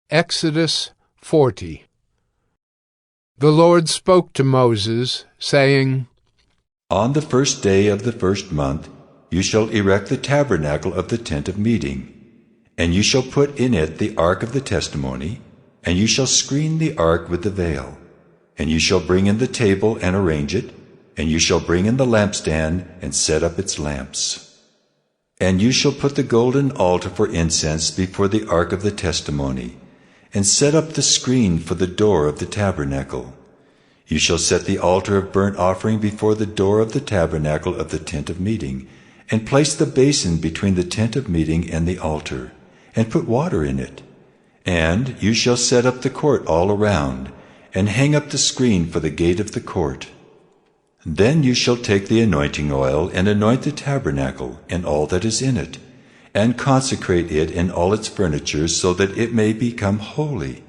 Exodus 40. The Lord spoke to Moses, saying, On the first day of the first month you shall erect the tabernacle of the tent of meeting, and you shall put in it the ark of the testimony, and you shall screen the ark with the veil. And you shall bring in the table and arrange it, and you shall bring in the lampstand and set up its lamps. And you shall put the golden altar for incense before the ark of the testimony, and set up the screen for the door of the tabernacle. You shall set the altar of burnt offering before the door of the tabernacle of the tent of meeting, and place the basin between the tent of meeting and the altar, and put water in it. And you shall set up the court all around, and hang up the screen for the gate of the court. Then you shall take the anointing oil and anoint the tabernacle and all that is in it, and consecrate it and all its furniture, so that it may become holy.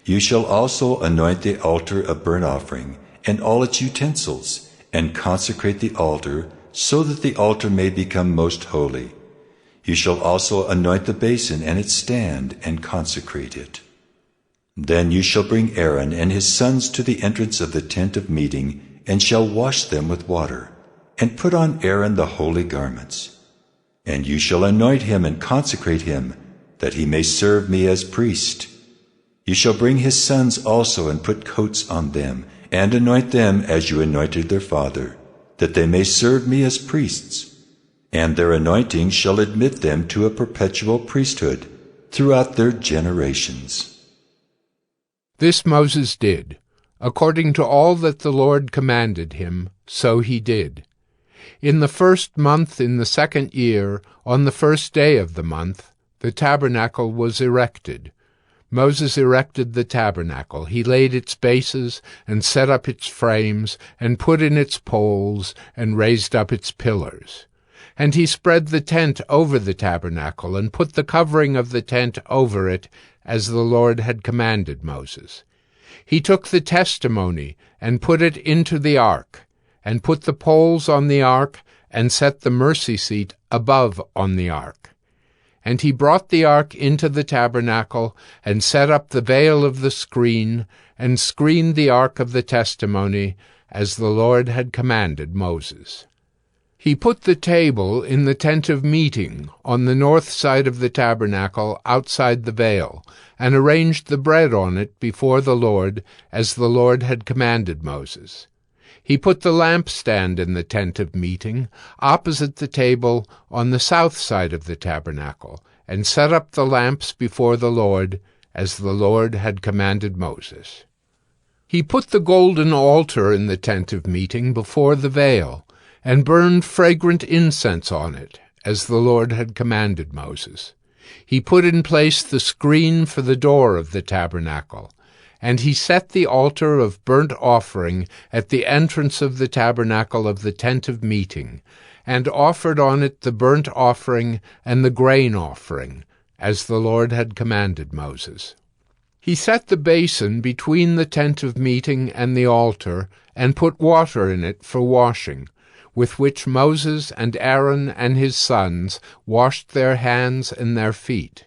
You shall also anoint the altar of burnt offering and all its utensils, and consecrate the altar, so that the altar may become most holy. You shall also anoint the basin and its stand, and consecrate it. Then you shall bring Aaron and his sons to the entrance of the tent of meeting, and shall wash them with water, and put on Aaron the holy garments. And you shall anoint him and consecrate him, that he may serve me as priest. You shall bring his sons also, and put coats on them, and anoint them as you anointed their father, that they may serve me as priests. And their anointing shall admit them to a perpetual priesthood throughout their generations. This Moses did, according to all that the Lord commanded him, so he did. In the first month in the second year, on the first day of the month, the tabernacle was erected. Moses erected the tabernacle. He laid its bases, and set up its frames, and put in its poles, and raised up its pillars. And he spread the tent over the tabernacle, and put the covering of the tent over it, as the Lord had commanded Moses. He took the testimony, and put it into the ark, and put the poles on the ark, and set the mercy seat above on the ark. And he brought the ark into the tabernacle, and set up the veil of the screen, and screened the ark of the testimony, as the Lord had commanded Moses. He put the table in the tent of meeting, on the north side of the tabernacle, outside the veil, and arranged the bread on it before the Lord, as the Lord had commanded Moses. He put the lampstand in the tent of meeting, opposite the table, on the south side of the tabernacle, and set up the lamps before the Lord, as the Lord had commanded Moses. He put the golden altar in the tent of meeting before the veil, and burned fragrant incense on it, as the Lord had commanded Moses. He put in place the screen for the door of the tabernacle, and he set the altar of burnt offering at the entrance of the tabernacle of the tent of meeting, and offered on it the burnt offering and the grain offering, as the Lord had commanded Moses. He set the basin between the tent of meeting and the altar, and put water in it for washing, with which Moses and Aaron and his sons washed their hands and their feet.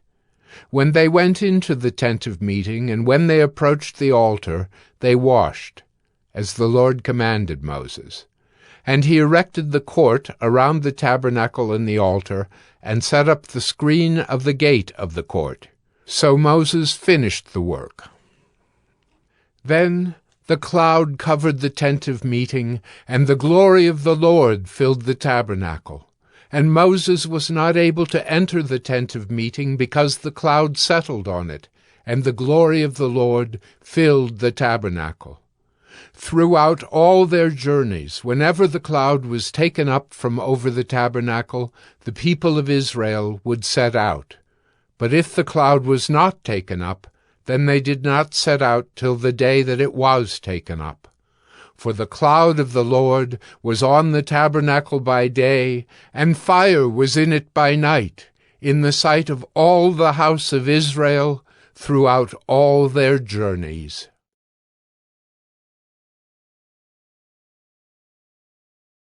When they went into the tent of meeting, and when they approached the altar, they washed, as the Lord commanded Moses. And he erected the court around the tabernacle and the altar, and set up the screen of the gate of the court. So Moses finished the work. Then the cloud covered the tent of meeting, and the glory of the Lord filled the tabernacle. And Moses was not able to enter the tent of meeting, because the cloud settled on it, and the glory of the Lord filled the tabernacle. Throughout all their journeys, whenever the cloud was taken up from over the tabernacle, the people of Israel would set out. But if the cloud was not taken up, then they did not set out till the day that it was taken up. For the cloud of the Lord was on the tabernacle by day, and fire was in it by night, in the sight of all the house of Israel throughout all their journeys.